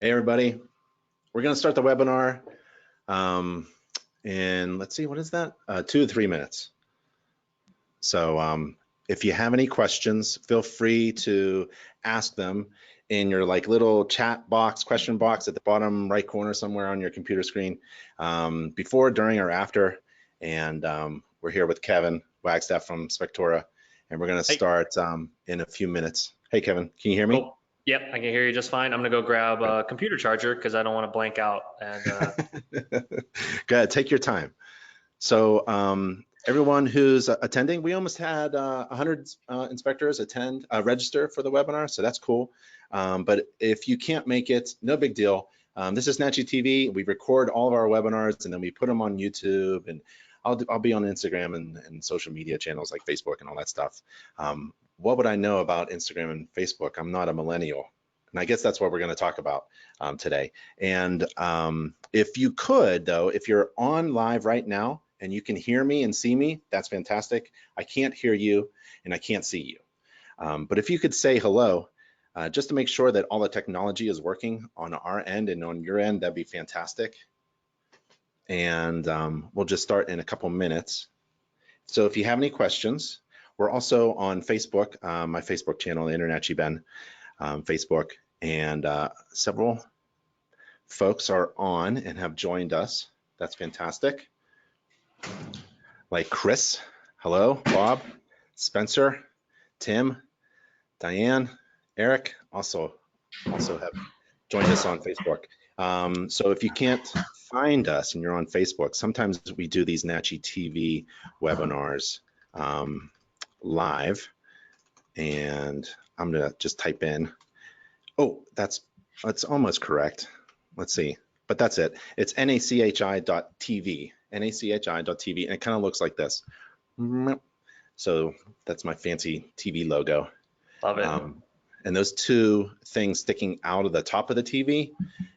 Hey everybody, we're going to start the webinar in, let's see, what is that? 2 to 3 minutes. So if you have any questions, feel free to ask them in your little chat box, question box at the bottom right corner somewhere on your computer screen, before, during, or after. And we're here with Kevin Wagstaff from Spectora, and we're going to start in a few minutes. Hey Kevin, can you hear me? Cool. Yep, I can hear you just fine. I'm gonna go grab a computer charger because I don't want to blank out. And Go ahead, take your time. So everyone who's attending, we almost had 100 inspectors register for the webinar, so that's cool. But if you can't make it, no big deal. This is NACHI TV. We record all of our webinars and then we put them on YouTube, and I'll be on Instagram and social media channels like Facebook and all that stuff. What would I know about Instagram and Facebook? I'm not a millennial. And I guess that's what we're going to talk about today. And if you could, though, if you're on live right now and you can hear me and see me, that's fantastic. I can't hear you and I can't see you. But if you could say hello, just to make sure that all the technology is working on our end and on your end, that'd be fantastic. And we'll just start in a couple minutes. So if you have any questions, we're also on Facebook, my Facebook channel, InterNACHI Ben, Facebook, and several folks are on and have joined us. That's fantastic. Like Chris, hello, Bob, Spencer, Tim, Diane, Eric also have joined us on Facebook. So if you can't find us and you're on Facebook, sometimes we do these NACHI TV webinars live, and I'm gonna just type in, oh, that's almost correct. Let's see, but that's it. It's nachi.tv, nachi.tv, and it kind of looks like this. So that's my fancy TV logo. love it. And those two things sticking out of the top of the TV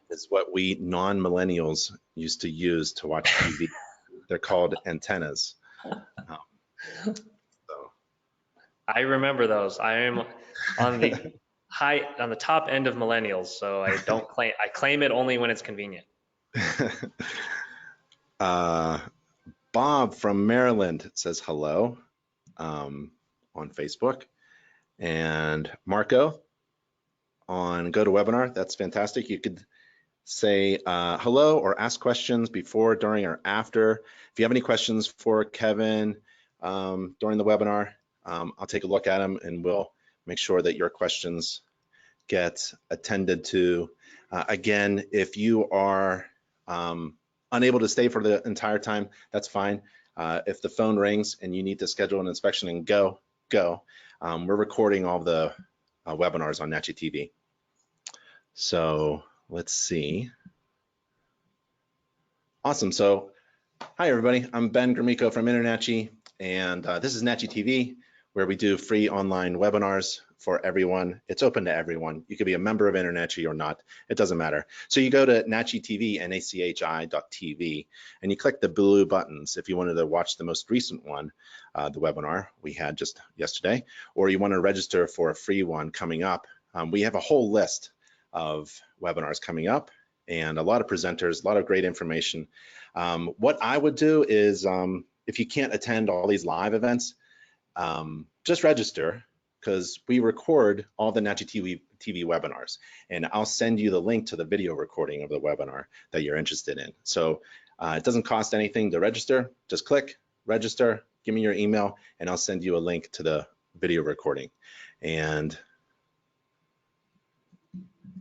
is what we non-millennials used to use to watch TV. They're called antennas. I remember those. I am on the top end of millennials, so I don't claim. I claim it only when it's convenient. Bob from Maryland says hello on Facebook, and Marco on GoToWebinar. That's fantastic. You could say hello or ask questions before, during, or after. If you have any questions for Kevin during the webinar, I'll take a look at them and we'll make sure that your questions get attended to. Again, if you are unable to stay for the entire time, that's fine. If the phone rings and you need to schedule an inspection and go. We're recording all the webinars on NACHI TV. So let's see. Awesome. So hi, everybody. I'm Ben Gromyko from InterNACHI, and this is NACHI TV, where we do free online webinars for everyone. It's open to everyone. You could be a member of InterNACHI or not. It doesn't matter. So you go to NACHI TV, nachi.tv, and you click the blue buttons if you wanted to watch the most recent one, the webinar we had just yesterday, or you want to register for a free one coming up. We have a whole list of webinars coming up and a lot of presenters, a lot of great information. What I would do is, if you can't attend all these live events, just register, because we record all the NACHI TV webinars, and I'll send you the link to the video recording of the webinar that you're interested in. So it doesn't cost anything to register. Just click register, give me your email, and I'll send you a link to the video recording. And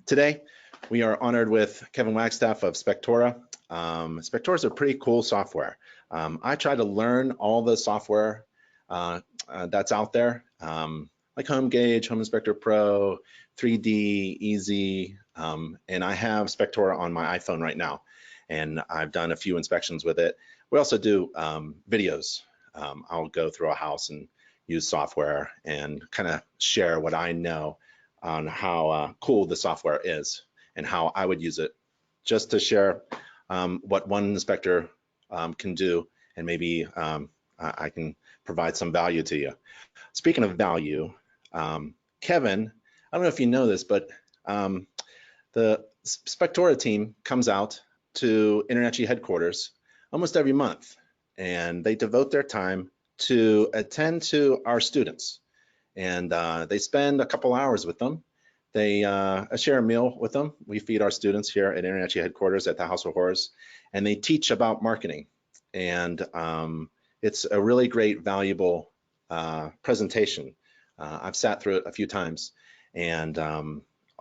today we are honored with Kevin Wagstaff of Spectora. Spectora is a pretty cool software. I try to learn all the software that's out there, like Home Gauge, Home Inspector Pro, 3D, Easy, and I have Spectora on my iPhone right now, and I've done a few inspections with it. We also do videos. I'll go through a house and use software and kind of share what I know on how cool the software is and how I would use it, just to share what one inspector can do, and maybe I can provide some value to you. Speaking of value, Kevin, I don't know if you know this, but the Spectora team comes out to InterNACHI headquarters almost every month, and they devote their time to attend to our students. And they spend a couple hours with them. They share a meal with them. We feed our students here at InterNACHI headquarters at the House of Horrors, and they teach about marketing. And it's a really great, valuable presentation. I've sat through it a few times, and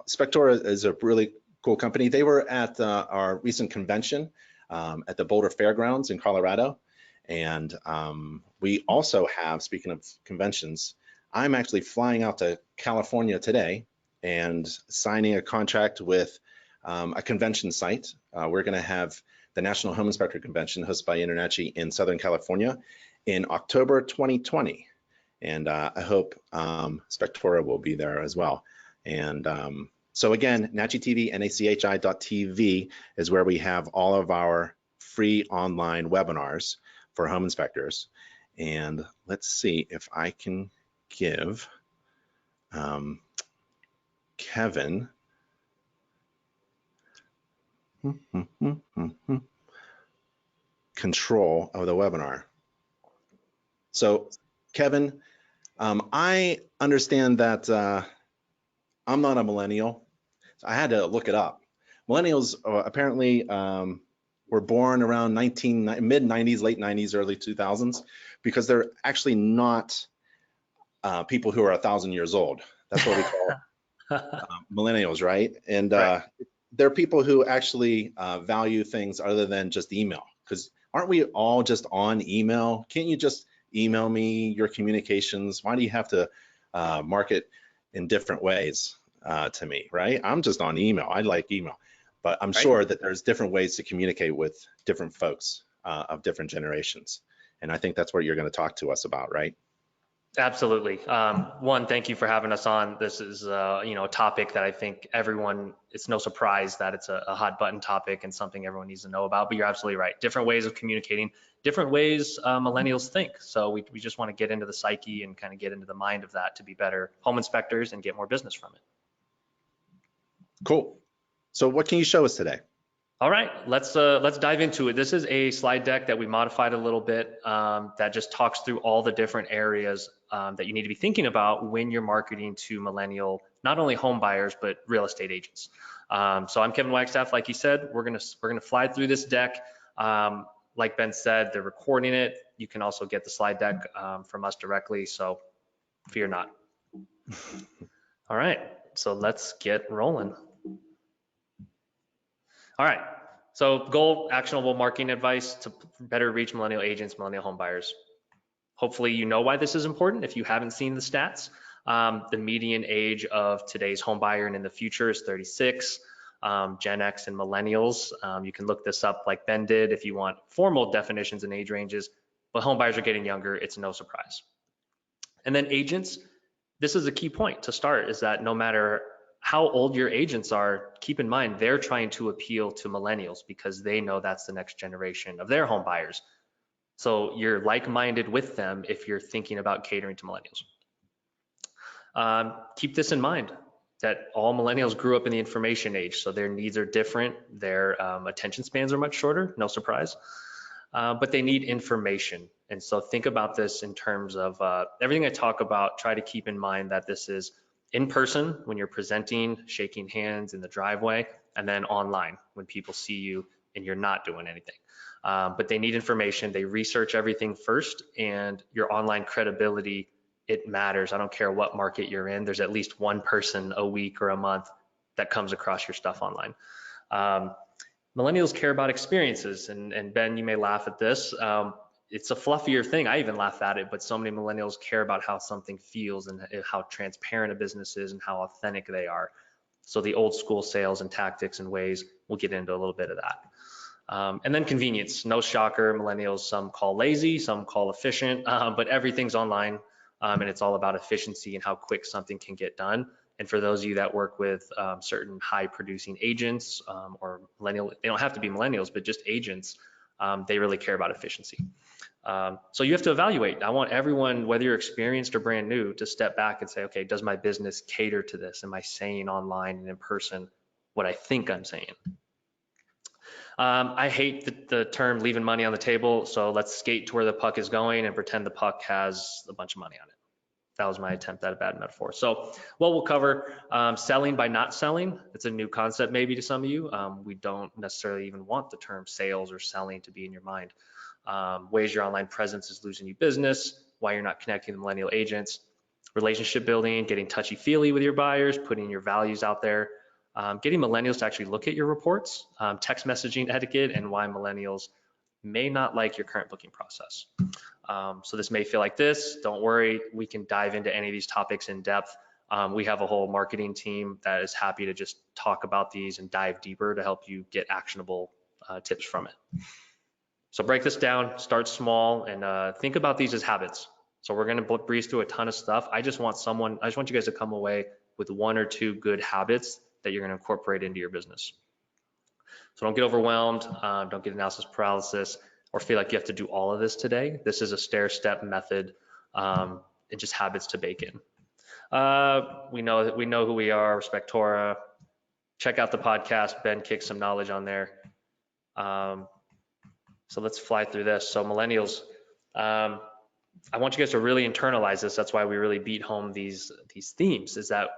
Spectora is a really cool company. They were at our recent convention at the Boulder Fairgrounds in Colorado. And we also have, speaking of conventions, I'm actually flying out to California today and signing a contract with a convention site. We're going to have the National Home Inspector Convention hosted by InterNACHI in Southern California in October 2020. And I hope Spectora will be there as well. And so again, NACHI TV, NACHI.TV is where we have all of our free online webinars for home inspectors. And let's see if I can give Kevin control of the webinar. So Kevin, I understand that I'm not a millennial. So I had to look it up. Millennials apparently were born around mid 90s, late 90s, early 2000s, because they're actually not people who are 1,000 years old. That's what we call millennials, right? And Right. they're people who actually value things other than just email. Because aren't we all just on email? Can't you just email me your communications? Why do you have to market in different ways to me, right? I'm just on email. I like email. But I'm sure that there's different ways to communicate with different folks of different generations. And I think that's what you're going to talk to us about, right? Absolutely. One, thank you for having us on. This is, a topic that I think everyone, it's no surprise that it's a hot button topic and something everyone needs to know about, but you're absolutely right. Different ways of communicating, different ways millennials think. So we just want to get into the psyche and kind of get into the mind of that to be better home inspectors and get more business from it. Cool. So what can you show us today? All right, let's dive into it. This is a slide deck that we modified a little bit that just talks through all the different areas that you need to be thinking about when you're marketing to millennial, not only home buyers, but real estate agents. So I'm Kevin Wagstaff, like you said, we're gonna fly through this deck. Like Ben said, they're recording it. You can also get the slide deck from us directly, so fear not. All right, so let's get rolling. All right, so goal, actionable marketing advice to better reach millennial agents, millennial home buyers. Hopefully you know why this is important if you haven't seen the stats. The median age of today's home buyer and in the future is 36. Gen X and millennials, you can look this up like Ben did if you want formal definitions and age ranges, but home buyers are getting younger, it's no surprise. And then agents, this is a key point to start, is that no matter how old your agents are, keep in mind they're trying to appeal to millennials because they know that's the next generation of their home buyers. So you're like-minded with them if you're thinking about catering to millennials. Keep this in mind that all millennials grew up in the information age, so their needs are different, their attention spans are much shorter, no surprise, but they need information. And so think about this in terms of everything I talk about, try to keep in mind that this is in person when you're presenting, shaking hands in the driveway, and then online when people see you and you're not doing anything. But they need information, they research everything first, and your online credibility, it matters. I don't care what market you're in, there's at least one person a week or a month that comes across your stuff online. Millennials care about experiences, and Ben, you may laugh at this. It's a fluffier thing. I even laugh at it, but so many millennials care about how something feels and how transparent a business is and how authentic they are. So the old school sales and tactics and ways, we'll get into a little bit of that. And then convenience, no shocker, millennials, some call lazy, some call efficient, but everything's online and it's all about efficiency and how quick something can get done. And for those of you that work with certain high producing agents or millennial, they don't have to be millennials, but just agents, they really care about efficiency. So you have to evaluate. I want everyone, whether you're experienced or brand new, to step back and say, okay, does my business cater to this? Am I saying online and in person what I think I'm saying. I hate the term leaving money on the table, so let's skate to where the puck is going and pretend the puck has a bunch of money on it. That was my attempt at a bad metaphor. So what we'll cover, selling by not selling. It's a new concept maybe to some of you. We don't necessarily even want the term sales or selling to be in your mind. Ways your online presence is losing you business, why you're not connecting the millennial agents, relationship building, getting touchy-feely with your buyers, putting your values out there, getting millennials to actually look at your reports, text messaging etiquette, and why millennials may not like your current booking process. So this may feel like this. Don't worry, we can dive into any of these topics in depth. We have a whole marketing team that is happy to just talk about these and dive deeper to help you get actionable tips from it. So break this down, start small, and think about these as habits. So we're gonna breeze through a ton of stuff. I just want you guys to come away with 1 or 2 good habits that you're gonna incorporate into your business. So don't get overwhelmed, don't get analysis paralysis, or feel like you have to do all of this today. This is a stair-step method and just habits to bake in. We know who we are, Spectora. Check out the podcast. Ben kicked some knowledge on there. So let's fly through this. So millennials, I want you guys to really internalize this. That's why we really beat home these themes, is that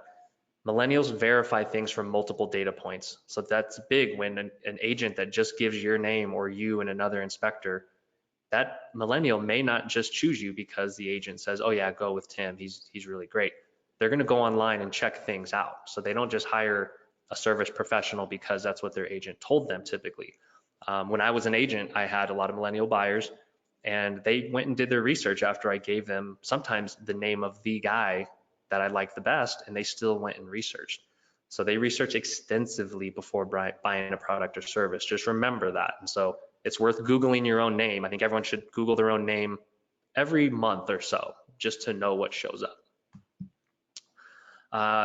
millennials verify things from multiple data points. So that's big when an agent that just gives your name or you and another inspector, that millennial may not just choose you because the agent says, oh yeah, go with Tim, he's really great. They're gonna go online and check things out. So they don't just hire a service professional because that's what their agent told them typically. When I was an agent, I had a lot of millennial buyers, and they went and did their research after I gave them sometimes the name of the guy that I liked the best, and they still went and researched. So they research extensively before buying a product or service. Just remember that. And so it's worth Googling your own name. I think everyone should Google their own name every month or so, just to know what shows up.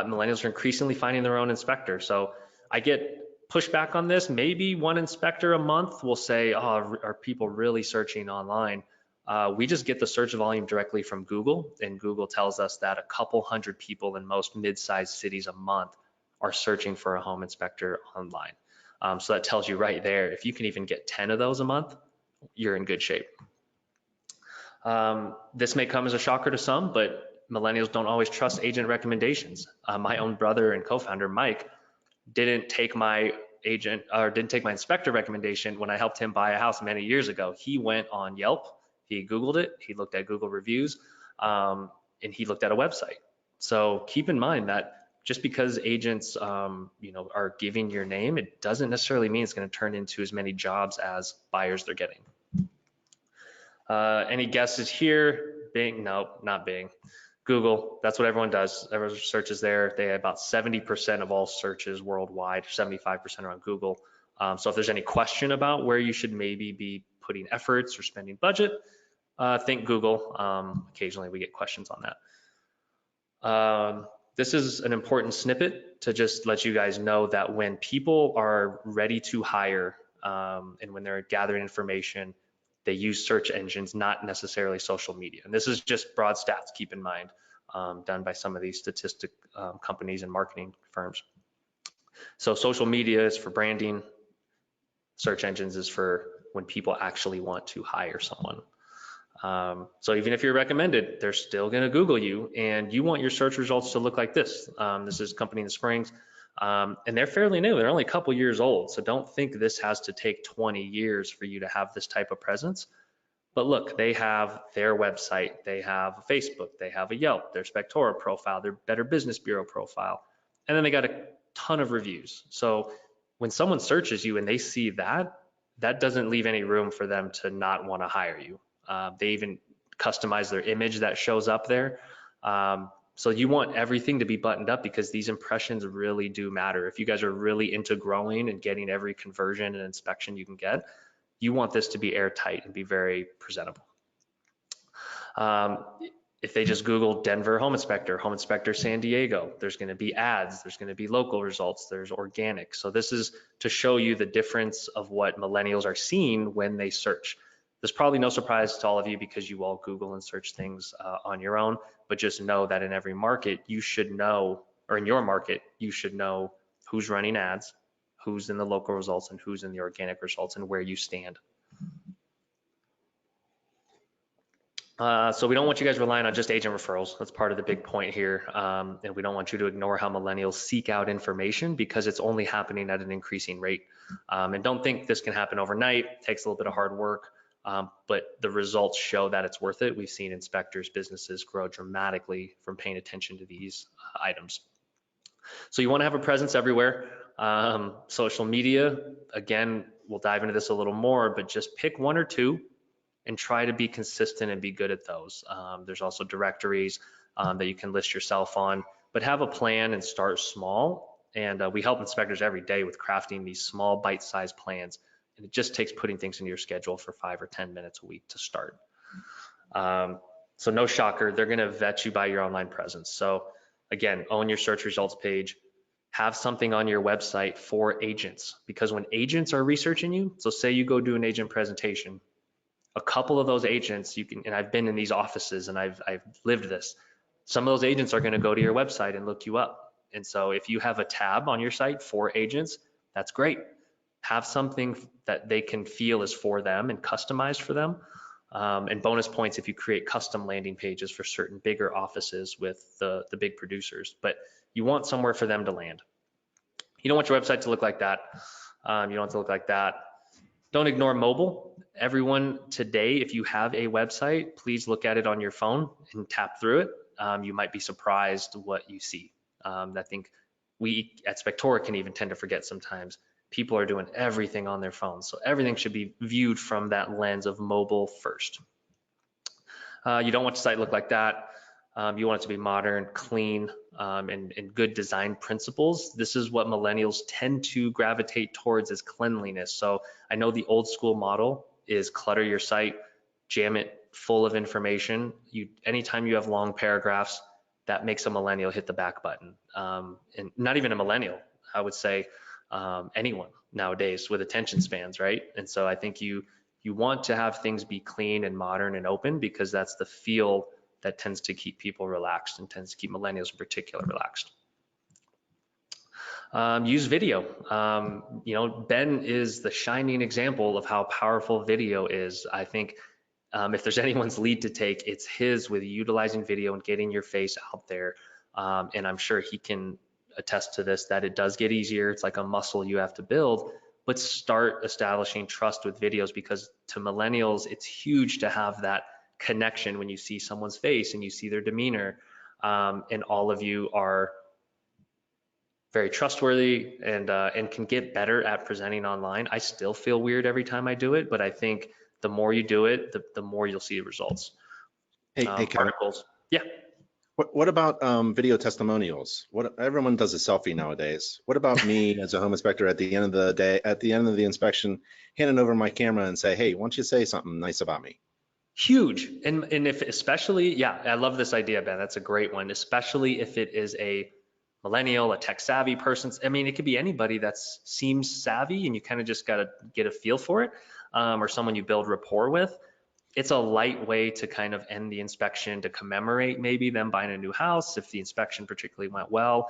Millennials are increasingly finding their own inspector. So I get pushback on this. Maybe one inspector a month will say, oh, are people really searching online? We just get the search volume directly from Google, and Google tells us that a couple hundred people in most mid-sized cities a month are searching for a home inspector online. So that tells you right there, if you can even get 10 of those a month, you're in good shape. This may come as a shocker to some, but millennials don't always trust agent recommendations. My own brother and co-founder, Mike, didn't take my inspector recommendation when I helped him buy a house many years ago. He went on Yelp, he Googled it, he looked at Google reviews, and he looked at a website. So keep in mind that just because agents are giving your name, it doesn't necessarily mean it's going to turn into as many jobs as buyers they're getting. Any guesses here? Bing? No, not Bing. Google, that's what everyone does. Everyone searches there. They have about 70% of all searches worldwide, 75% are on Google. So if there's any question about where you should maybe be putting efforts or spending budget, think Google. Occasionally we get questions on that. This is an important snippet to just let you guys know that when people are ready to hire and when they're gathering information, they use search engines, not necessarily social media. And this is just broad stats, keep in mind, done by some of these statistic companies and marketing firms. So social media is for branding. Search engines is for when people actually want to hire someone. So even if you're recommended, they're still gonna Google you, and you want your search results to look like this. This is a company in the Springs. And they're fairly new. They're only a couple years old. So don't think this has to take 20 years for you to have this type of presence. But look, they have their website, they have Facebook, they have a Yelp, their Spectora profile, their Better Business Bureau profile, and then they got a ton of reviews. So when someone searches you and they see that, that doesn't leave any room for them to not want to hire you. They even customize their image that shows up there. So you want everything to be buttoned up because these impressions really do matter. If you guys are really into growing and getting every conversion and inspection you can get, you want this to be airtight and be very presentable. If they just Google Denver Home Inspector San Diego, there's going to be ads, there's going to be local results, there's organic. So this is to show you the difference of what millennials are seeing when they search. There's probably no surprise to all of you because you all Google and search things on your own, but just know that in every market you should know, or in your market, you should know who's running ads, who's in the local results and who's in the organic results and where you stand. So we don't want you guys relying on just agent referrals. That's part of the big point here. And we don't want you to ignore how millennials seek out information because it's only happening at an increasing rate. And don't think this can happen overnight. It takes a little bit of hard work, but the results show that it's worth it. We've seen inspectors' businesses grow dramatically from paying attention to these items. So you want to have a presence everywhere. Social media, again, we'll dive into this a little more, but just pick one or two and try to be consistent and be good at those. There's also directories that you can list yourself on, but have a plan and start small. And we help inspectors every day with crafting these small bite-sized plans. And it just takes putting things into your schedule for 5 or 10 minutes a week to start. So no shocker, they're gonna vet you by your online presence. So again, own your search results page, have something on your website for agents, because when agents are researching you, so say you go do an agent presentation, a couple of those agents you can, and I've been in these offices and I've lived this, some of those agents are going to go to your website and look you up. And so if you have a tab on your site for agents, that's great. Have something that they can feel is for them and customized for them. And bonus points if you create custom landing pages for certain bigger offices with the big producers, but you want somewhere for them to land. You don't want your website to look like that. You don't want it to look like that. Don't ignore mobile. Everyone today, if you have a website, please look at it on your phone and tap through it. You might be surprised what you see. I think we at Spectora can even tend to forget sometimes. People are doing everything on their phones, so everything should be viewed from that lens of mobile first. You don't want your site to look like that. You want it to be modern, clean, and good design principles. This is what millennials tend to gravitate towards, is cleanliness. So I know the old school model is clutter your site, jam it full of information. Anytime you have long paragraphs, that makes a millennial hit the back button. And not even a millennial, I would say anyone nowadays with attention spans, right? And so I think you want to have things be clean and modern and open, because that's the feel that tends to keep people relaxed and tends to keep millennials in particular relaxed. Use video. Ben is the shining example of how powerful video is. I think if there's anyone's lead to take, it's his, with utilizing video and getting your face out there. And I'm sure he can attest to this, that it does get easier. It's like a muscle you have to build, but start establishing trust with videos, because to millennials, it's huge to have that connection when you see someone's face and you see their demeanor, and all of you are very trustworthy and can get better at presenting online. I still feel weird every time I do it, but I think the more you do it, the more you'll see results. Hey, Kevin. Articles. Yeah. What about video testimonials? Everyone does a selfie nowadays. What about me as a home inspector at the end of the day, at the end of the inspection, handing over my camera and say, hey, why don't you say something nice about me? Huge. And if especially, yeah, I love this idea, Ben. That's a great one, especially if it is a millennial, a tech savvy person. I mean, it could be anybody that seems savvy and you kind of just got to get a feel for it, or someone you build rapport with. It's a light way to kind of end the inspection, to commemorate maybe them buying a new house if the inspection particularly went well.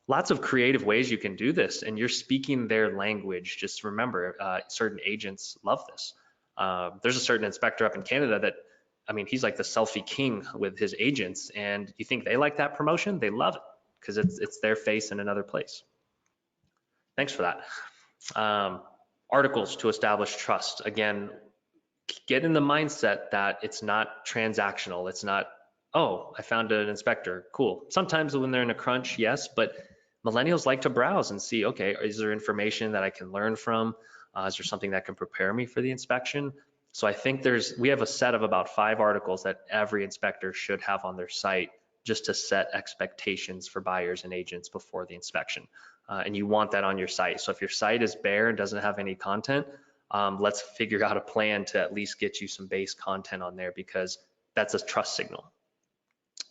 Lots of creative ways you can do this, and you're speaking their language. Just remember, certain agents love this. There's a certain inspector up in Canada that, I mean, he's like the selfie king with his agents, and you think they like that promotion? They love it because it's their face in another place. Thanks for that. Articles to establish trust. Again, get in the mindset that it's not transactional. It's not, oh, I found an inspector, cool. Sometimes when they're in a crunch, yes, but millennials like to browse and see, okay, is there information that I can learn from? Is there something that can prepare me for the inspection? So I think we have a set of about 5 articles that every inspector should have on their site, just to set expectations for buyers and agents before the inspection. And you want that on your site. So if your site is bare and doesn't have any content, let's figure out a plan to at least get you some base content on there, because that's a trust signal.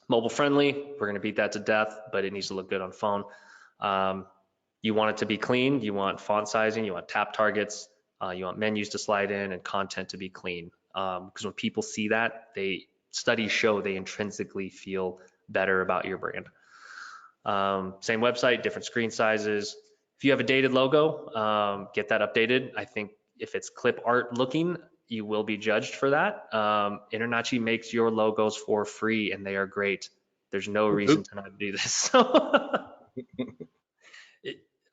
Mobile friendly, we're going to beat that to death, but it needs to look good on phone. You want it to be clean, you want font sizing, you want tap targets, you want menus to slide in, and content to be clean. Because when people see that, studies show they intrinsically feel better about your brand. Same website, different screen sizes. If you have a dated logo, get that updated. I think if it's clip art looking, you will be judged for that. InterNACHI makes your logos for free and they are great. There's no reason to not do this.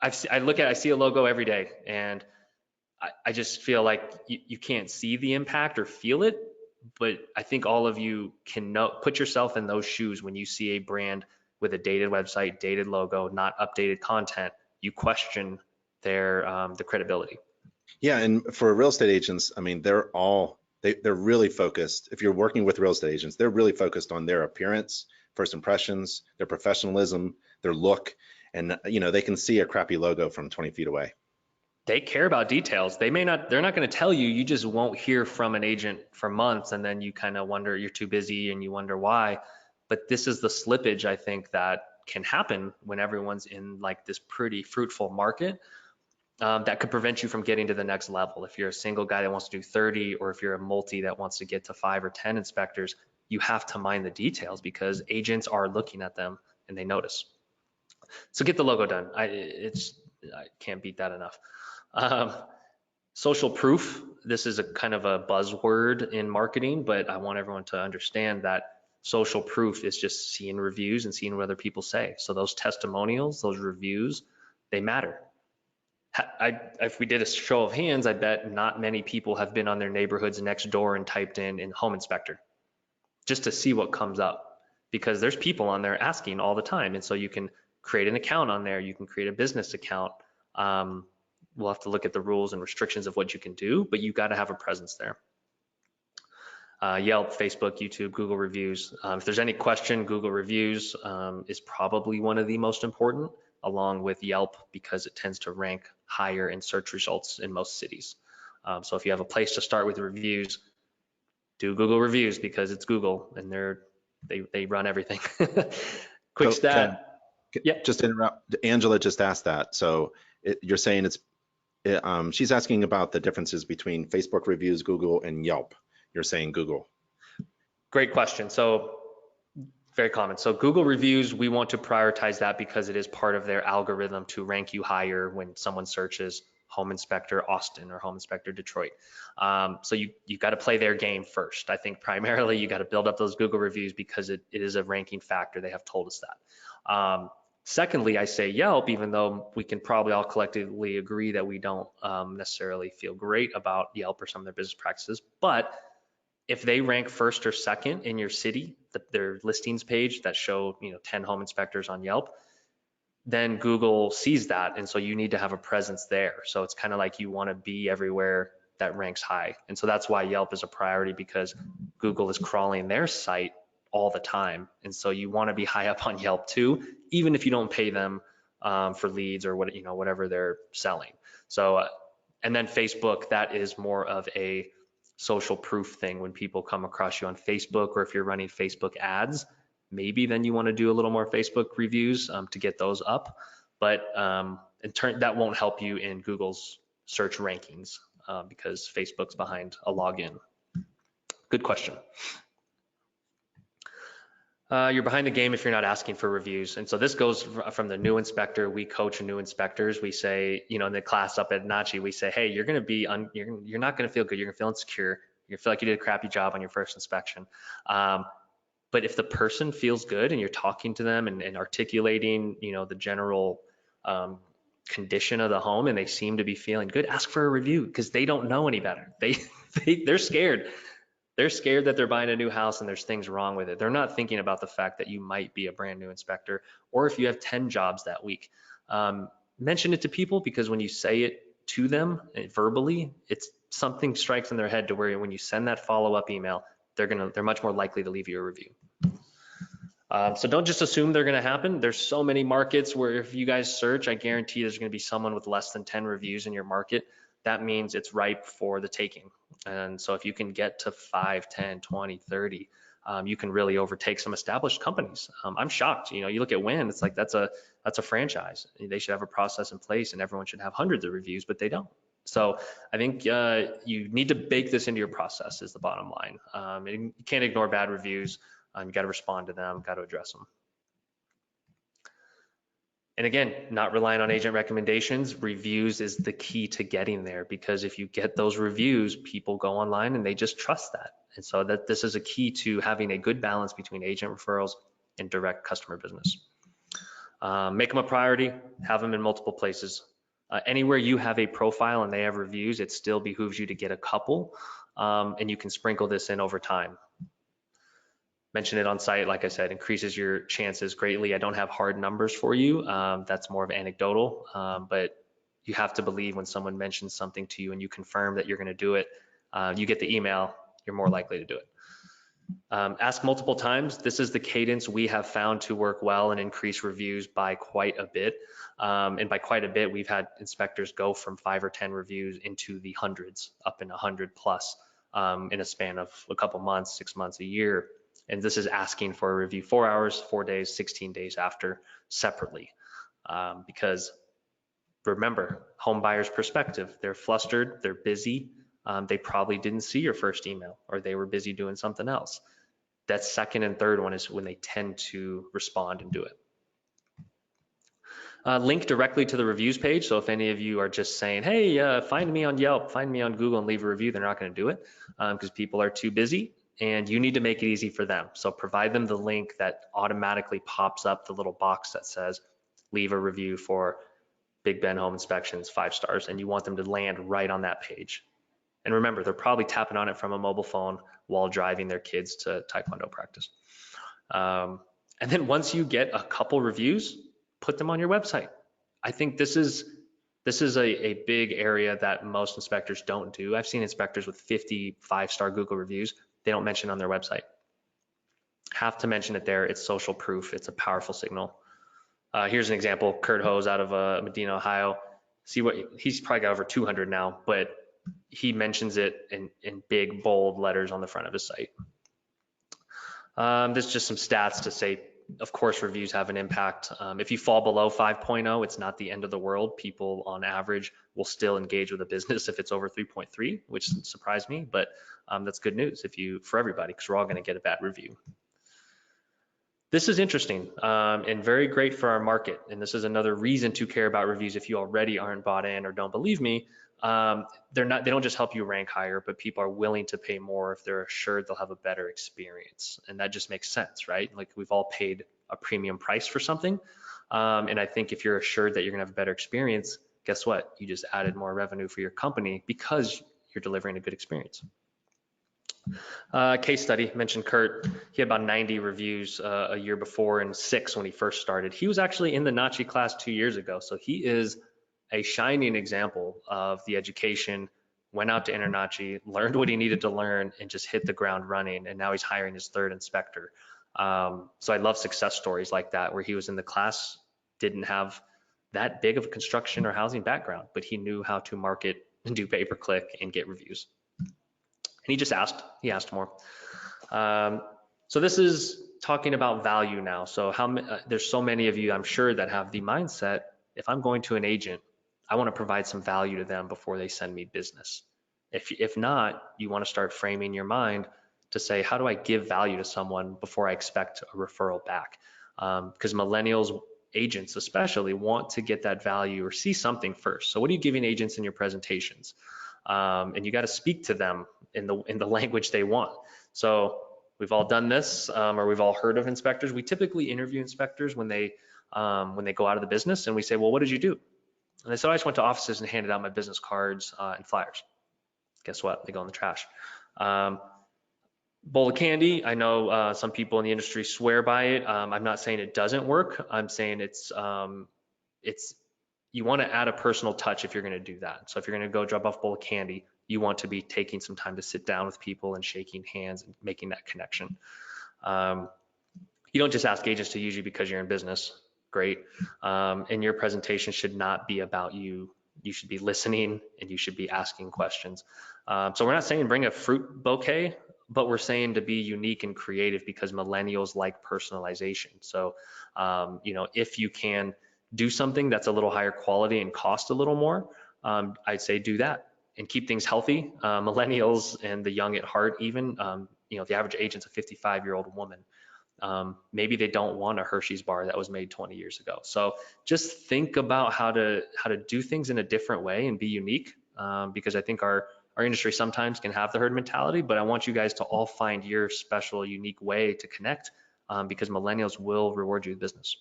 I see a logo every day and I just feel like you can't see the impact or feel it, but I think all of you can put yourself in those shoes when you see a brand with a dated website, dated logo, not updated content. You question the credibility. Yeah, and for real estate agents, I mean, they're really focused. If you're working with real estate agents, they're really focused on their appearance, first impressions, their professionalism, their look, and they can see a crappy logo from 20 feet away. They care about details. They're not going to tell you. You just won't hear from an agent for months, and then you kind of wonder, you're too busy, and you wonder why. But this is the slippage I think that can happen when everyone's in like this pretty fruitful market. That could prevent you from getting to the next level. If you're a single guy that wants to do 30, or if you're a multi that wants to get to 5 or 10 inspectors, you have to mind the details because agents are looking at them and they notice. So get the logo done. I can't beat that enough. Social proof. This is a kind of a buzzword in marketing, but I want everyone to understand that social proof is just seeing reviews and seeing what other people say. So those testimonials, those reviews, they matter. If we did a show of hands, I bet not many people have been on their neighborhoods next door and typed in home inspector just to see what comes up, because there's people on there asking all the time. And so you can create an account on there. You can create a business account. We'll have to look at the rules and restrictions of what you can do, but you got to have a presence there. Yelp, Facebook, YouTube, Google reviews. If there's any question, Google reviews is probably one of the most important, along with Yelp, because it tends to rank higher in search results in most cities. So if you have a place to start with reviews, do Google reviews because it's Google and they run everything. Quick stat. Yep. Just to interrupt, Angela just asked that. So you're saying she's asking about the differences between Facebook reviews, Google, and Yelp. You're saying Google. Great question. So very common. So Google reviews, we want to prioritize that because it is part of their algorithm to rank you higher when someone searches Home Inspector Austin or Home Inspector Detroit. So you've got to play their game first. I think primarily you got to build up those Google reviews because it is a ranking factor. They have told us that. Secondly, I say Yelp, even though we can probably all collectively agree that we don't necessarily feel great about Yelp or some of their business practices, but if they rank first or second in your city, their listings page that show 10 home inspectors on Yelp, then Google sees that, and so you need to have a presence there. So it's kind of like you want to be everywhere that ranks high, and so that's why Yelp is a priority, because Google is crawling their site all the time, and so you want to be high up on Yelp too, even if you don't pay them for leads or whatever they're selling. So and then Facebook, that is more of a social proof thing. When people come across you on Facebook, or if you're running Facebook ads, maybe then you want to do a little more Facebook reviews to get those up. But in turn, that won't help you in Google's search rankings because Facebook's behind a login. Good question. You're behind the game if you're not asking for reviews. And so this goes from the new inspector. We coach new inspectors. We say, in the class up at InterNACHI, we say, hey, you're going to be, you're not going to feel good. You're going to feel insecure. You're going to feel like you did a crappy job on your first inspection. But if the person feels good and you're talking to them and articulating, the general condition of the home, and they seem to be feeling good, ask for a review, because they don't know any better. They're scared. They're scared that they're buying a new house and there's things wrong with it. They're not thinking about the fact that you might be a brand new inspector, or if you have 10 jobs that week. Mention it to people, because when you say it to them verbally, it's something strikes in their head to where when you send that follow-up email, they're much more likely to leave you a review. So don't just assume they're going to happen. There's so many markets where if you guys search, I guarantee there's going to be someone with less than 10 reviews in your market. That means it's ripe for the taking. And so if you can get to 5, 10, 20, 30, you can really overtake some established companies. I'm shocked. You look at Wynn, it's like that's a franchise. They should have a process in place and everyone should have hundreds of reviews, but they don't. So I think you need to bake this into your process is the bottom line. You can't ignore bad reviews. You got to respond to them, got to address them. And again, not relying on agent recommendations, reviews is the key to getting there, because if you get those reviews, people go online and they just trust that. And so that this is a key to having a good balance between agent referrals and direct customer business. Make them a priority, have them in multiple places. Anywhere you have a profile and they have reviews, it still behooves you to get a couple, and you can sprinkle this in over time. Mention it on site, like I said, increases your chances greatly. I don't have hard numbers for you. That's more of anecdotal, but you have to believe when someone mentions something to you and you confirm that you're going to do it, you get the email, you're more likely to do it. Ask multiple times. This is the cadence we have found to work well and increase reviews by quite a bit. And by quite a bit, we've had inspectors go from 5 or 10 reviews into the hundreds, up in 100 plus in a span of a couple months, 6 months, a year. And this is asking for a review 4 hours, 4 days, 16 days after separately. Because remember, home buyer's perspective, they're flustered, they're busy. They probably didn't see your first email, or they were busy doing something else. That second and third one is when they tend to respond and do it. Link directly to the reviews page. So if any of you are just saying, hey, find me on Yelp, find me on Google and leave a review, they're not going to do it because people are too busy, and you need to make it easy for them. So provide them the link that automatically pops up the little box that says leave a review for Big Ben Home Inspections, 5 stars, and you want them to land right on that page. And remember, they're probably tapping on it from a mobile phone while driving their kids to Taekwondo practice. And then once you get a couple reviews, put them on your website. I think this is a big area that most inspectors don't do. I've seen inspectors with 50 5-star Google reviews. They don't mention on their website. Have to mention it there. It's social proof. It's a powerful signal. Here's an example. Kurt Hose out of Medina, Ohio. See what he's probably got over 200 now, but he mentions it in big, bold letters on the front of his site. There's just some stats to say, of course, reviews have an impact. If you fall below 5.0, it's not the end of the world. People on average will still engage with a business if it's over 3.3, which surprised me, but that's good news for everybody, because we're all going to get a bad review. This is interesting and very great for our market. And this is another reason to care about reviews if you already aren't bought in or don't believe me. They don't just help you rank higher, but people are willing to pay more if they're assured they'll have a better experience. And that just makes sense, right? Like, we've all paid a premium price for something. And I think if you're assured that you're gonna have a better experience, guess what? You just added more revenue for your company because you're delivering a good experience. Case study, mentioned Kurt. He had about 90 reviews a year before and 6 when he first started. He was actually in the NACHI class 2 years ago. So he is a shining example of the education, went out to InterNACHI, learned what he needed to learn, and just hit the ground running. And now he's hiring his 3rd inspector. So I love success stories like that, where he was in the class, didn't have that big of a construction or housing background, but he knew how to market and do pay-per-click and get reviews. And he asked more. So this is talking about value now. So there's so many of you, I'm sure, that have the mindset, if I'm going to an agent, I want to provide some value to them before they send me business. If not, you want to start framing your mind to say, how do I give value to someone before I expect a referral back? Because millennials, agents especially, want to get that value or see something first. So what are you giving agents in your presentations? And you got to speak to them in the language they want. So we've all done this, or we've all heard of inspectors. We typically interview inspectors when they go out of the business, and we say, well, what did you do? And they said, I just went to offices and handed out my business cards and flyers. Guess what? They go in the trash. Bowl of candy. I know some people in the industry swear by it. I'm not saying it doesn't work. I'm saying you want to add a personal touch if you're going to do that. So if you're going to go drop off a bowl of candy, you want to be taking some time to sit down with people and shaking hands and making that connection. You don't just ask agents to use you because you're in business. Great. And your presentation should not be about you. You should be listening and you should be asking questions. So we're not saying bring a fruit bouquet, but we're saying to be unique and creative, because millennials like personalization. So, if you can do something that's a little higher quality and cost a little more, I'd say do that and keep things healthy. Millennials and the young at heart, even, the average agent's a 55-year-old woman. Maybe they don't want a Hershey's bar that was made 20 years ago. So just think about how to do things in a different way and be unique, because I think our industry sometimes can have the herd mentality, but I want you guys to all find your special, unique way to connect, because millennials will reward you with business.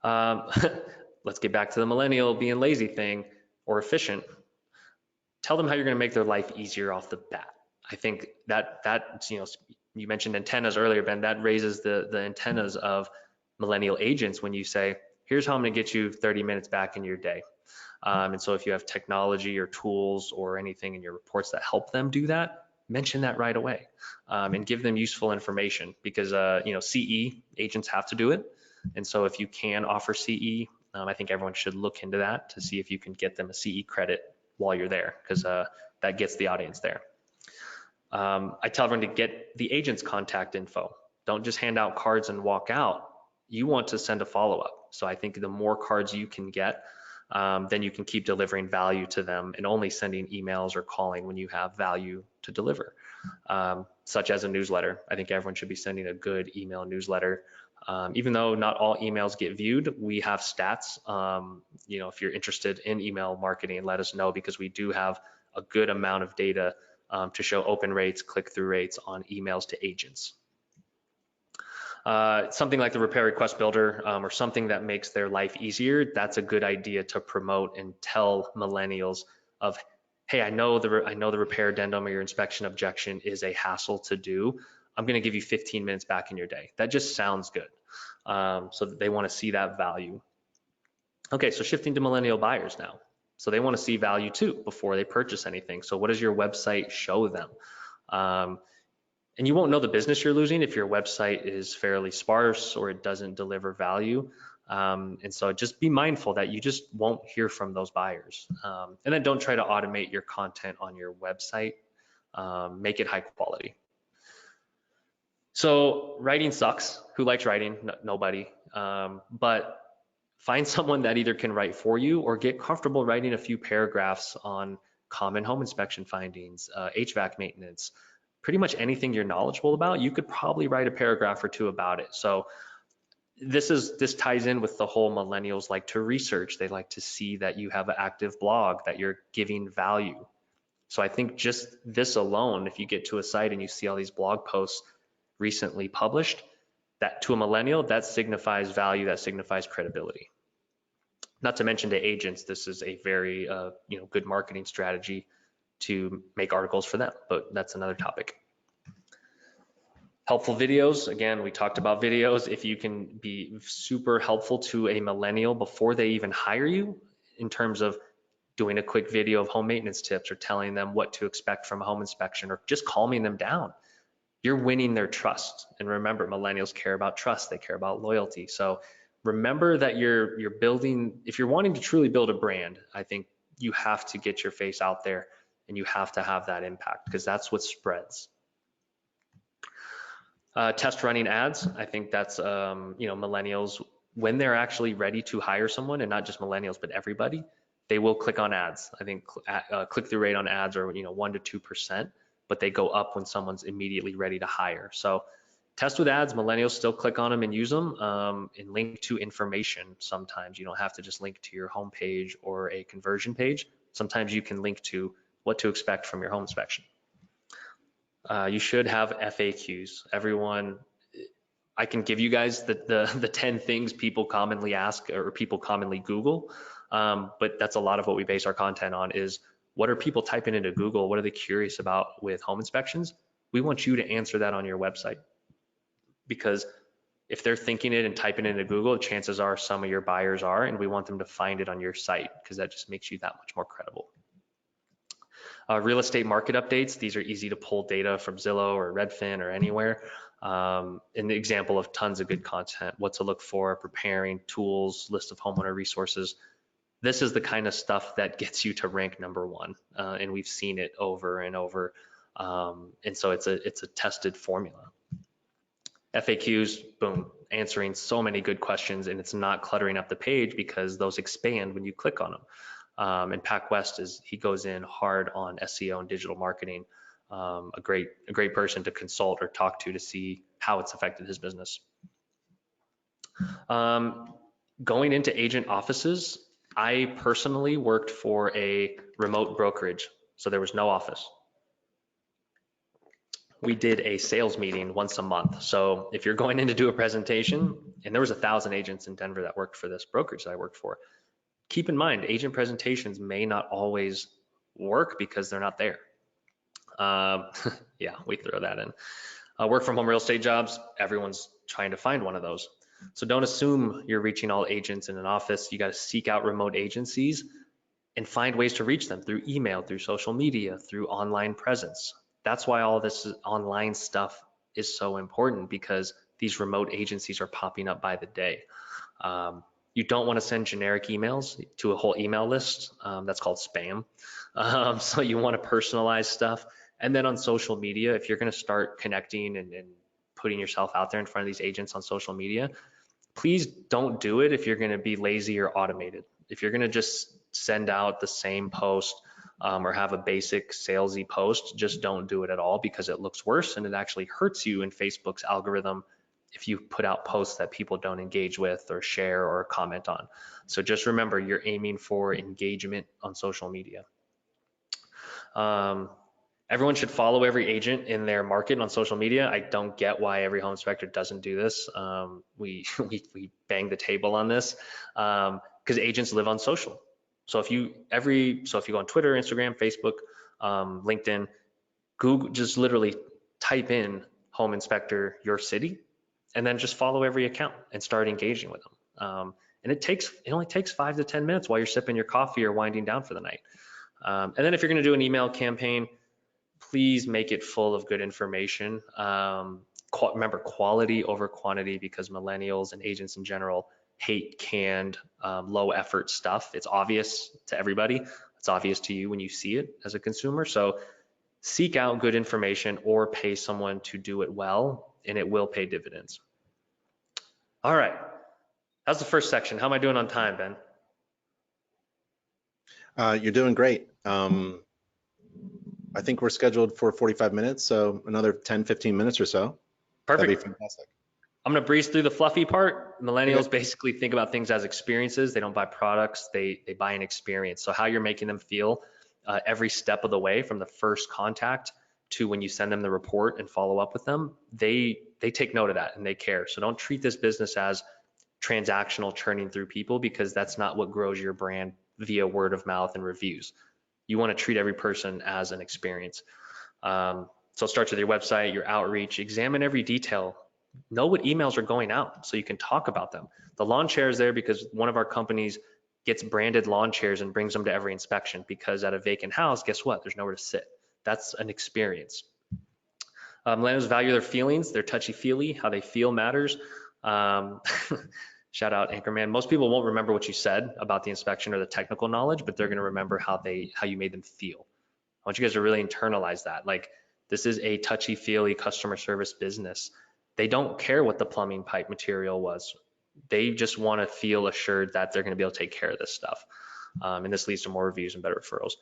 Let's get back to the millennial being lazy thing or efficient. Tell them how you're going to make their life easier off the bat. I think that you mentioned antennas earlier, Ben. That raises the antennas of millennial agents when you say, here's how I'm going to get you 30 minutes back in your day. And so if you have technology or tools or anything in your reports that help them do that, mention that right away, and give them useful information, because CE agents have to do it. And so if you can offer CE, I think everyone should look into that to see if you can get them a CE credit while you're there, because that gets the audience there. I tell everyone to get the agent's contact info. Don't just hand out cards and walk out. You want to send a follow-up. So I think the more cards you can get, then you can keep delivering value to them and only sending emails or calling when you have value to deliver, such as a newsletter. I think everyone should be sending a good email newsletter. Even though not all emails get viewed, we have stats. If you're interested in email marketing, let us know, because we do have a good amount of data to show open rates, click-through rates on emails to agents. Something like the repair request builder, or something that makes their life easier, that's a good idea to promote and tell millennials of, hey, I know the repair addendum or your inspection objection is a hassle to do. I'm going to give you 15 minutes back in your day. That just sounds good. So that they want to see that value. Okay, so shifting to millennial buyers now. So they want to see value too before they purchase anything. So what does your website show them? And you won't know the business you're losing if your website is fairly sparse or it doesn't deliver value. And so just be mindful that you just won't hear from those buyers. And then don't try to automate your content on your website. Make it high quality. So writing sucks. Who likes writing? Nobody. But find someone that either can write for you or get comfortable writing a few paragraphs on common home inspection findings, HVAC maintenance, pretty much anything you're knowledgeable about. You could probably write a paragraph or two about it. So this ties in with the whole millennials like to research. They like to see that you have an active blog, that you're giving value. So I think just this alone, if you get to a site and you see all these blog posts recently published, that to a millennial, that signifies value, that signifies credibility. Not to mention to agents, this is a very good marketing strategy to make articles for them, but that's another topic. Helpful videos. Again, we talked about videos. If you can be super helpful to a millennial before they even hire you, in terms of doing a quick video of home maintenance tips or telling them what to expect from a home inspection or just calming them down, you're winning their trust. And remember, millennials care about trust. They care about loyalty. So remember that you're building, if you're wanting to truly build a brand, I think you have to get your face out there and you have to have that impact, because that's what spreads. Test running ads. I think that's, millennials, when they're actually ready to hire someone, and not just millennials, but everybody, they will click on ads. I think click-through rate on ads are 1 to 2%, but they go up when someone's immediately ready to hire. So test with ads. Millennials still click on them and use them, and link to information. Sometimes you don't have to just link to your homepage or a conversion page. Sometimes you can link to what to expect from your home inspection. You should have FAQs. Everyone, I can give you guys the 10 things people commonly ask or people commonly Google, but that's a lot of what we base our content on. Is what are people typing into Google? What are they curious about with home inspections? We want you to answer that on your website, because if they're thinking it and typing it into Google, chances are some of your buyers are, and we want them to find it on your site, because that just makes you that much more credible. Real estate market updates. These are easy to pull data from Zillow or Redfin or anywhere. An example of tons of good content, what to look for, preparing, tools, list of homeowner resources. This is the kind of stuff that gets you to rank #1, and we've seen it over and over. And so it's a tested formula. FAQs, boom, answering so many good questions, and it's not cluttering up the page because those expand when you click on them. And Pac West he goes in hard on SEO and digital marketing. A great person to consult or talk to see how it's affected his business. Going into agent offices, I personally worked for a remote brokerage, so there was no office. We did a sales meeting once a month. So if you're going in to do a presentation, and there was 1,000 agents in Denver that worked for this brokerage that I worked for, keep in mind, agent presentations may not always work because they're not there. Yeah, we throw that in. Work from home real estate jobs, everyone's trying to find one of those. So don't assume you're reaching all agents in an office. You got to seek out remote agencies and find ways to reach them through email, through social media, through online presence. That's why all this online stuff is so important, because these remote agencies are popping up by the day. You don't want to send generic emails to a whole email list. That's called spam. So you want to personalize stuff. And then on social media, if you're going to start connecting and putting yourself out there in front of these agents on social media, please don't do it if you're going to be lazy or automated. If you're going to just send out the same post or have a basic salesy post, just don't do it at all, because it looks worse and it actually hurts you in Facebook's algorithm if you put out posts that people don't engage with or share or comment on. So just remember, you're aiming for engagement on social media. Everyone should follow every agent in their market on social media. I don't get why every home inspector doesn't do this. We bang the table on this because agents live on social. So if you go on Twitter, Instagram, Facebook, LinkedIn, Google, just literally type in home inspector your city, and then just follow every account and start engaging with them. And it only takes 5 to 10 minutes while you're sipping your coffee or winding down for the night. And then if you're going to do an email campaign, please make it full of good information. Remember, quality over quantity, because millennials and agents in general hate canned, low effort stuff. It's obvious to everybody. It's obvious to you when you see it as a consumer. So seek out good information or pay someone to do it well, and it will pay dividends. All right, that's the first section. How am I doing on time, Ben? You're doing great. I think we're scheduled for 45 minutes, so another 10, 15 minutes or so. Perfect. That'd be fantastic. I'm gonna breeze through the fluffy part. Millennials basically think about things as experiences. They don't buy products, they buy an experience. So how you're making them feel every step of the way, from the first contact to when you send them the report and follow up with them, they take note of that and they care. So don't treat this business as transactional, churning through people, because that's not what grows your brand via word of mouth and reviews. You want to treat every person as an experience. So it starts with your website, your outreach, examine every detail, know what emails are going out so you can talk about them. The lawn chair is there because one of our companies gets branded lawn chairs and brings them to every inspection, because at a vacant house, guess what? There's nowhere to sit. That's an experience. Millennials value their feelings, they're touchy-feely, how they feel matters. Shout out Anchorman. Most people won't remember what you said about the inspection or the technical knowledge, but they're going to remember how you made them feel. I want you guys to really internalize that. Like, this is a touchy-feely customer service business. They don't care what the plumbing pipe material was. They just want to feel assured that they're going to be able to take care of this stuff. And this leads to more reviews and better referrals.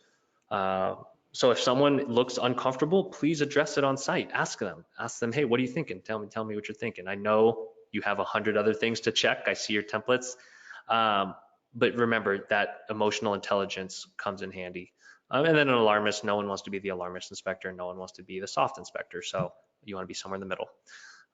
So if someone looks uncomfortable, please address it on site. Ask them, hey, what are you thinking? Tell me what you're thinking. I know you have 100 other things to check. I see your templates. But remember that emotional intelligence comes in handy. And then an alarmist, no one wants to be the alarmist inspector. No one wants to be the soft inspector. So you want to be somewhere in the middle.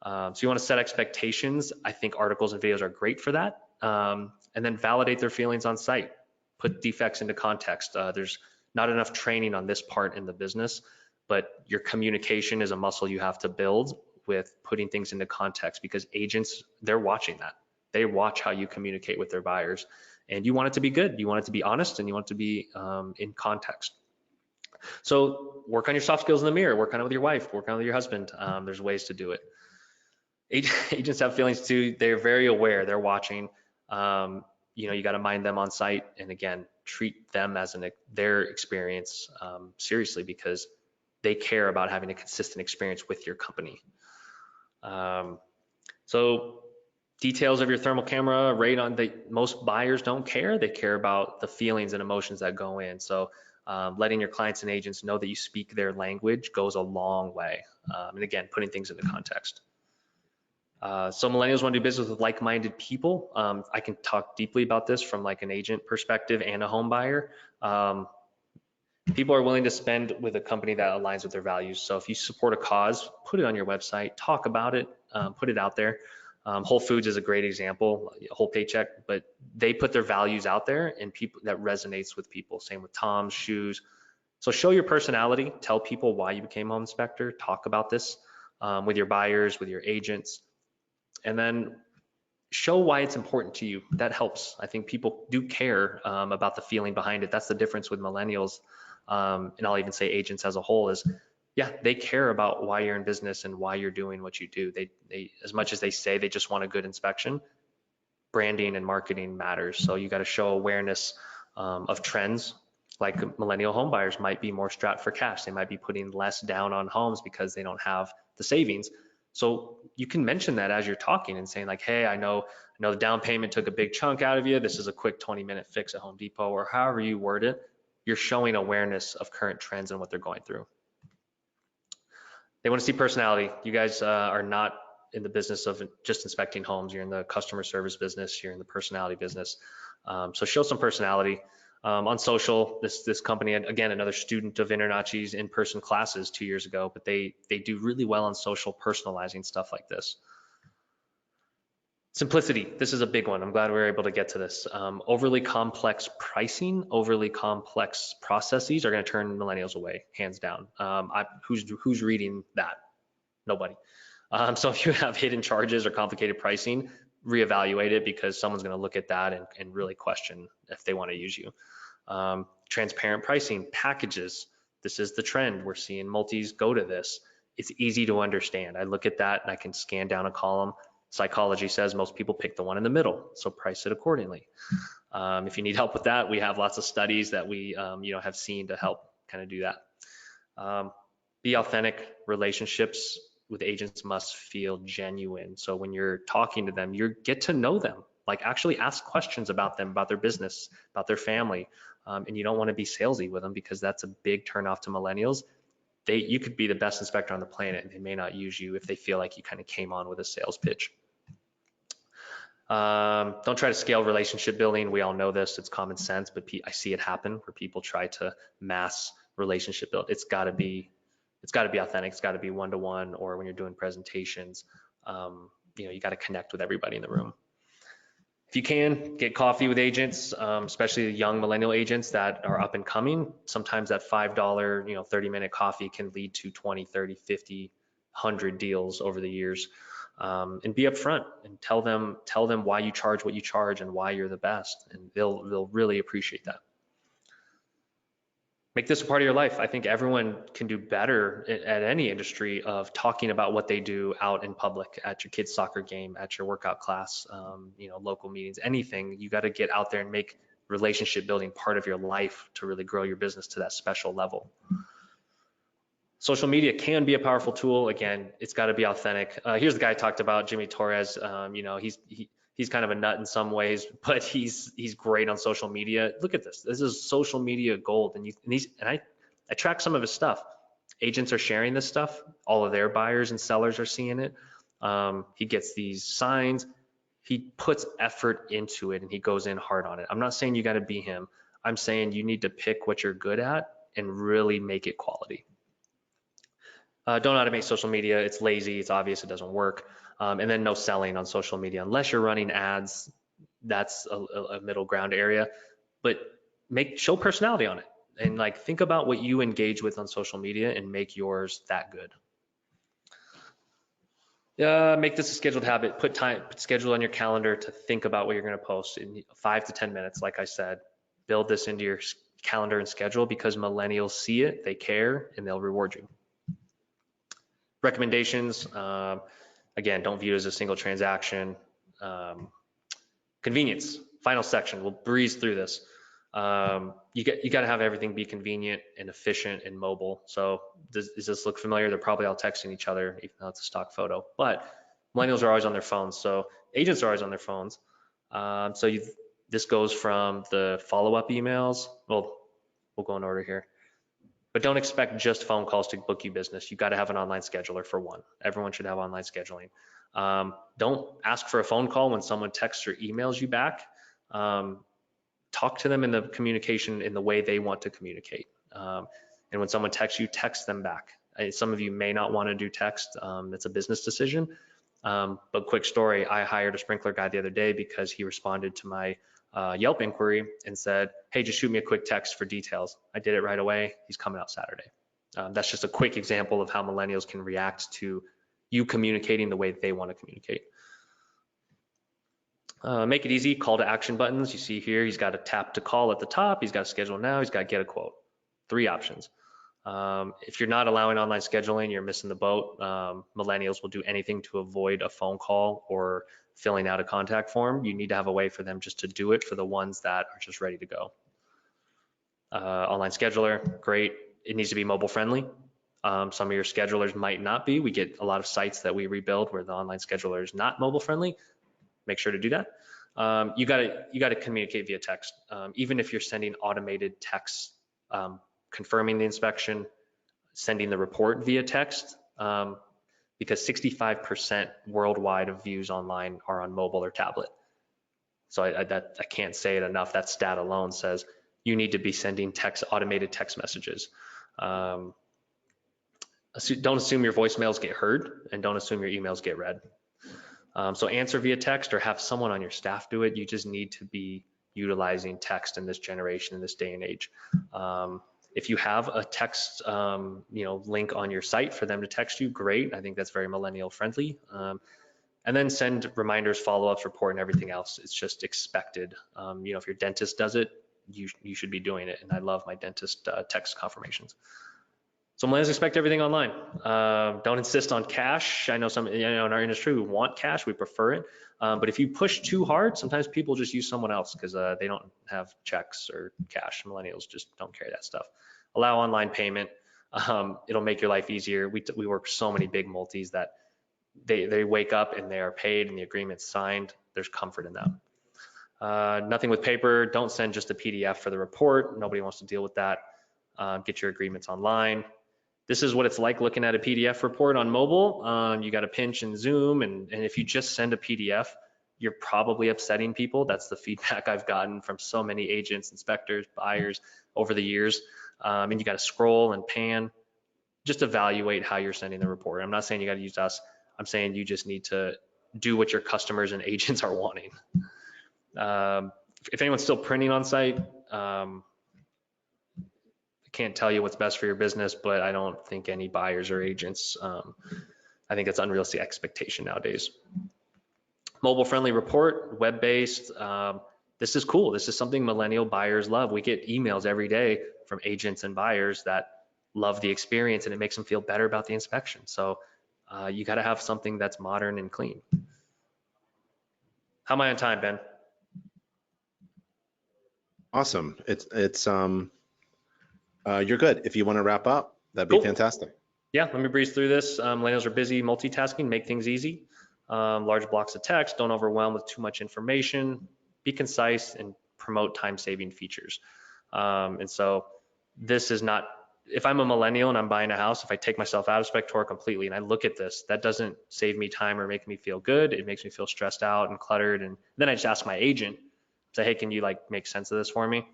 So you want to set expectations. I think articles and videos are great for that. And then validate their feelings on site. Put defects into context. There's not enough training on this part in the business, but your communication is a muscle you have to build with putting things into context, because agents, they're watching that. They watch how you communicate with their buyers, and you want it to be good. You want it to be honest, and you want it to be in context. So work on your soft skills in the mirror, work on it with your wife, work on it with your husband. There's ways to do it. Agents have feelings too. They're very aware, they're watching. You got to mind them on site, and again, treat them as their experience seriously, because they care about having a consistent experience with your company. So details of your thermal camera, most buyers don't care. They care about the feelings and emotions that go in. So letting your clients and agents know that you speak their language goes a long way. And again, putting things into context. So millennials want to do business with like-minded people. I can talk deeply about this from like an agent perspective and a home buyer. People are willing to spend with a company that aligns with their values. So if you support a cause, put it on your website, talk about it, put it out there. Whole Foods is a great example, whole paycheck, but they put their values out there and people that resonates with people. Same with Tom's shoes. So show your personality, tell people why you became home inspector, talk about this with your buyers, with your agents, and then show why it's important to you. That helps. I think people do care about the feeling behind it. That's the difference with millennials, and I'll even say agents as a whole is, yeah, they care about why you're in business and why you're doing what you do. They as much as they say they just want a good inspection, branding and marketing matters. So you got to show awareness of trends. Like millennial home buyers might be more strapped for cash. They might be putting less down on homes because they don't have the savings. So you can mention that as you're talking and saying like, hey, I know the down payment took a big chunk out of you. This is a quick 20-minute fix at Home Depot, or however you word it. You're showing awareness of current trends and what they're going through. They want to see personality. You guys are not in the business of just inspecting homes. You're in the customer service business. You're in the personality business. So show some personality. On social, this company, again, another student of InterNACHI's in-person classes 2 years ago, but they do really well on social, personalizing stuff like this. Simplicity, this is a big one. I'm glad we were able to get to this. Overly complex pricing, overly complex processes are going to turn millennials away, hands down. Who's reading that? Nobody. So if you have hidden charges or complicated pricing, reevaluate it, because someone's going to look at that and really question if they want to use you. Transparent pricing, packages. This is the trend. We're seeing multis go to this. It's easy to understand. I look at that and I can scan down a column. Psychology says most people pick the one in the middle, so price it accordingly. If you need help with that, we have lots of studies that we have seen to help kind of do that. Be authentic. Relationships with agents must feel genuine. So when you're talking to them, you get to know them. Like actually ask questions about them, about their business, about their family. And you don't want to be salesy with them, because that's a big turnoff to millennials. You could be the best inspector on the planet and they may not use you if they feel like you kind of came on with a sales pitch. Don't try to scale relationship building. We all know this, it's common sense, but I see it happen where people try to mass relationship build. It's got to be authentic. It's got to be one-to-one, or when you're doing presentations, you got to connect with everybody in the room. If you can, get coffee with agents, especially the young millennial agents that are up and coming. Sometimes that $5, 30-minute coffee can lead to 20, 30, 50, 100 deals over the years. And be upfront and tell them why you charge what you charge and why you're the best, and they'll really appreciate that. Make this a part of your life. I think everyone can do better at any industry of talking about what they do out in public, at your kid's soccer game, at your workout class, local meetings, anything. You got to get out there and make relationship building part of your life to really grow your business to that special level. Social media can be a powerful tool. Again, it's got to be authentic. Here's the guy I talked about, Jimmy Torres. He's kind of a nut in some ways, but he's great on social media. Look at this. This is social media gold. And I track some of his stuff. Agents are sharing this stuff. All of their buyers and sellers are seeing it. He gets these signs. He puts effort into it and he goes in hard on it. I'm not saying you got to be him. I'm saying you need to pick what you're good at and really make it quality. Don't automate social media. It's lazy. It's obvious. It doesn't work. And then no selling on social media unless you're running ads. That's a middle ground area. But show personality on it, and think about what you engage with on social media and make yours that good. Make this a scheduled habit. Put schedule on your calendar to think about what you're going to post in 5 to 10 minutes. Like I said, build this into your calendar and schedule, because millennials see it, they care, and they'll reward you. Recommendations, again, don't view it as a single transaction. Convenience, final section, we'll breeze through this. You got to have everything be convenient and efficient and mobile. So does this look familiar? They're probably all texting each other, even though it's a stock photo. But millennials are always on their phones, so agents are always on their phones. This goes from the follow-up emails. Well, we'll go in order here. But don't expect just phone calls to book you business. You got to have an online scheduler for one. Everyone should have online scheduling. Don't ask for a phone call when someone texts or emails you back. Talk to them in the communication in the way they want to communicate. And when someone texts you, text them back. Some of you may not want to do text. It's a business decision. But quick story, I hired a sprinkler guy the other day because he responded to my Yelp inquiry and said, hey, just shoot me a quick text for details. I did it right away. He's coming out Saturday. That's just a quick example of how millennials can react to you communicating the way they want to communicate. Make it easy, call to action buttons. You see here, he's got a tap to call at the top. He's got schedule now. He's got get a quote. 3 options. If you're not allowing online scheduling, you're missing the boat. Millennials will do anything to avoid a phone call or filling out a contact form. You need to have a way for them just to do it for the ones that are just ready to go. Online scheduler, great. It needs to be mobile friendly. Some of your schedulers might not be. We get a lot of sites that we rebuild where the online scheduler is not mobile friendly. Make sure to do that. You gotta communicate via text. Even if you're sending automated texts, confirming the inspection, sending the report via text, because 65% worldwide of views online are on mobile or tablet. So I can't say it enough. That stat alone says you need to be sending automated text messages. Don't assume your voicemails get heard, and don't assume your emails get read. So answer via text or have someone on your staff do it. You just need to be utilizing text in this generation, in this day and age. If you have a text link on your site for them to text you, great. I think that's very millennial friendly. And then send reminders, follow-ups, report, and everything else. It's just expected. If your dentist does it, you should be doing it. And I love my dentist text confirmations. So millennials expect everything online. Don't insist on cash. I know some, in our industry, we want cash, we prefer it. But if you push too hard, sometimes people just use someone else because they don't have checks or cash. Millennials just don't carry that stuff. Allow online payment. It'll make your life easier. We work with so many big multis that they wake up and they are paid and the agreement's signed. There's comfort in that. Nothing with paper. Don't send just a PDF for the report. Nobody wants to deal with that. Get your agreements online. This is what it's like looking at a PDF report on mobile. You got to pinch and zoom, and if you just send a PDF, you're probably upsetting people. That's the feedback I've gotten from so many agents, inspectors, buyers over the years. And you got to scroll and pan. Just evaluate how you're sending the report. I'm not saying you got to use us. I'm saying you just need to do what your customers and agents are wanting. If anyone's still printing on site, can't tell you what's best for your business, but I don't think any buyers or agents, I think it's unrealistic expectation nowadays. Mobile friendly report, web-based. This is cool. This is something millennial buyers love. We get emails every day from agents and buyers that love the experience and it makes them feel better about the inspection. So you got to have something that's modern and clean. How am I on time, Ben? Awesome. You're good. If you want to wrap up, that'd be fantastic. Yeah, let me breeze through this. Millennials are busy multitasking, make things easy. Large blocks of text, don't overwhelm with too much information, be concise and promote time-saving features. And so this is not, if I'm a millennial and I'm buying a house, if I take myself out of Spectora completely and I look at this, that doesn't save me time or make me feel good. It makes me feel stressed out and cluttered. And then I just ask my agent, say, hey, can you make sense of this for me?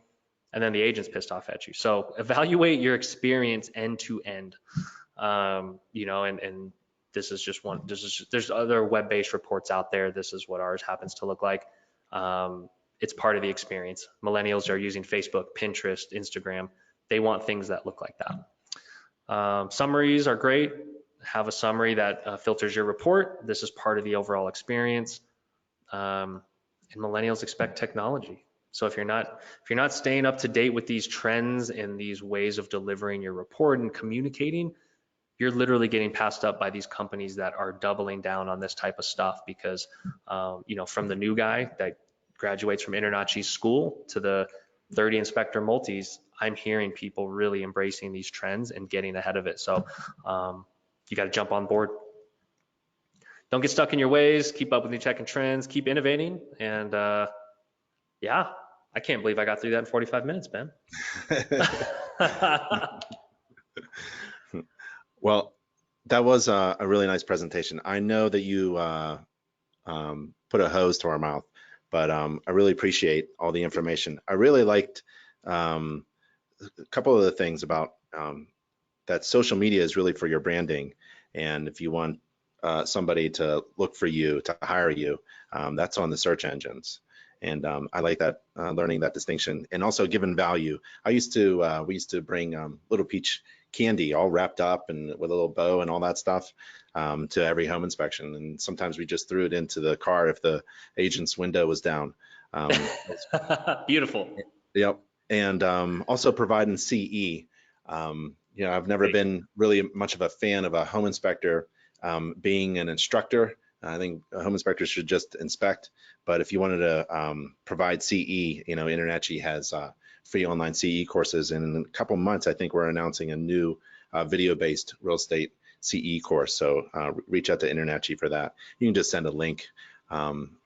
And then the agent's pissed off at you. So evaluate your experience end to end. And this is just one, there's other web-based reports out there. This is what ours happens to look like. It's part of the experience. Millennials are using Facebook, Pinterest, Instagram. They want things that look like that. Summaries are great. Have a summary that filters your report. This is part of the overall experience. And millennials expect technology. So if you're not staying up to date with these trends and these ways of delivering your report and communicating, you're literally getting passed up by these companies that are doubling down on this type of stuff because, from the new guy that graduates from InterNACHI school to the 30 inspector multis, I'm hearing people really embracing these trends and getting ahead of it. So you got to jump on board. Don't get stuck in your ways, keep up with new tech and trends, keep innovating. And yeah, I can't believe I got through that in 45 minutes, Ben. Well, That was a really nice presentation. I know that you put a hose to our mouth, but I really appreciate all the information. I really liked um, a couple of the things about that social media is really for your branding. And if you want somebody to look for you, to hire you, that's on the search engines. And I like that, learning that distinction, and also giving value. We used to bring Little Peach candy all wrapped up and with a little bow and all that stuff to every home inspection. And sometimes we just threw it into the car if the agent's window was down. Um, Beautiful. Yep. And also providing CE. I've never been really much of a fan of a home inspector being an instructor. I think home inspectors should just inspect. But if you wanted to provide CE, InterNACHI has free online CE courses. And in a couple months, I think we're announcing a new video-based real estate CE course. So reach out to InterNACHI for that. You can just send a link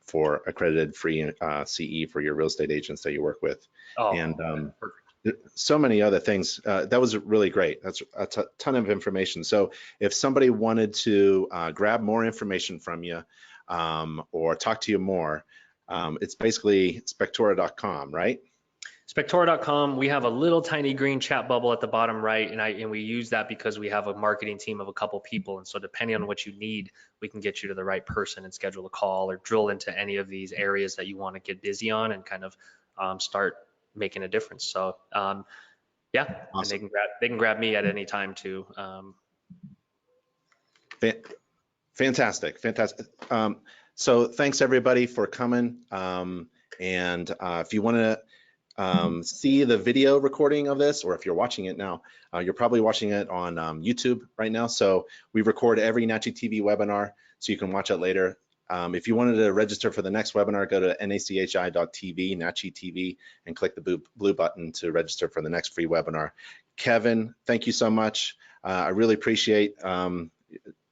for accredited free CE for your real estate agents that you work with. Oh, And perfect. so many other things. That was really great. That's a ton of information. So if somebody wanted to grab more information from you or talk to you more, it's basically spectora.com, right? Spectora.com, we have a little tiny green chat bubble at the bottom right, and we use that because we have a marketing team of a couple people, and so depending on what you need, we can get you to the right person and schedule a call or drill into any of these areas that you want to get busy on and kind of start making a difference. So yeah, and Awesome. they can grab me at any time too. Fantastic, fantastic. So thanks everybody for coming. And if you want to see the video recording of this, or if you're watching it now, you're probably watching it on YouTube right now. So we record every NACHI TV webinar, so you can watch it later. If you wanted to register for the next webinar, go to nachi.tv, NACHI TV, and click the blue button to register for the next free webinar. Kevin, thank you so much. I really appreciate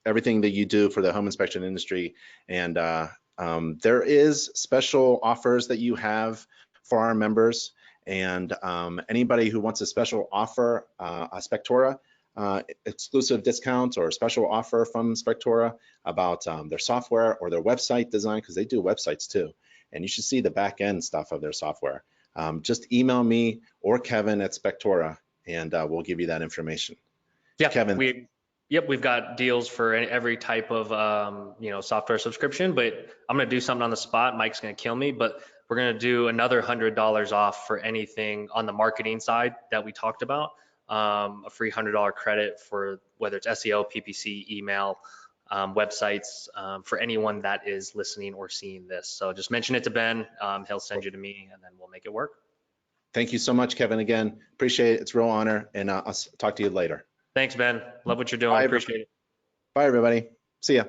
everything that you do for the home inspection industry. And there is special offers that you have for our members. And anybody who wants a special offer, a Spectora exclusive discounts or a special offer from Spectora about their software or their website design, because they do websites too. And you should see the back end stuff of their software. Just email me or Kevin at Spectora, and we'll give you that information. Yeah, Kevin. we've got deals for every type of software subscription, but I'm gonna do something on the spot. Mike's gonna kill me, but we're gonna do another $100 off for anything on the marketing side that we talked about. A free $100 credit for whether it's SEO, PPC, email, websites, for anyone that is listening or seeing this. So just mention it to Ben. He'll send you to me, and then we'll make it work. Thank you so much, Kevin. Again, appreciate it. It's a real honor, and I'll talk to you later. Thanks, Ben. Love what you're doing. Appreciate it. Bye, everybody. See ya.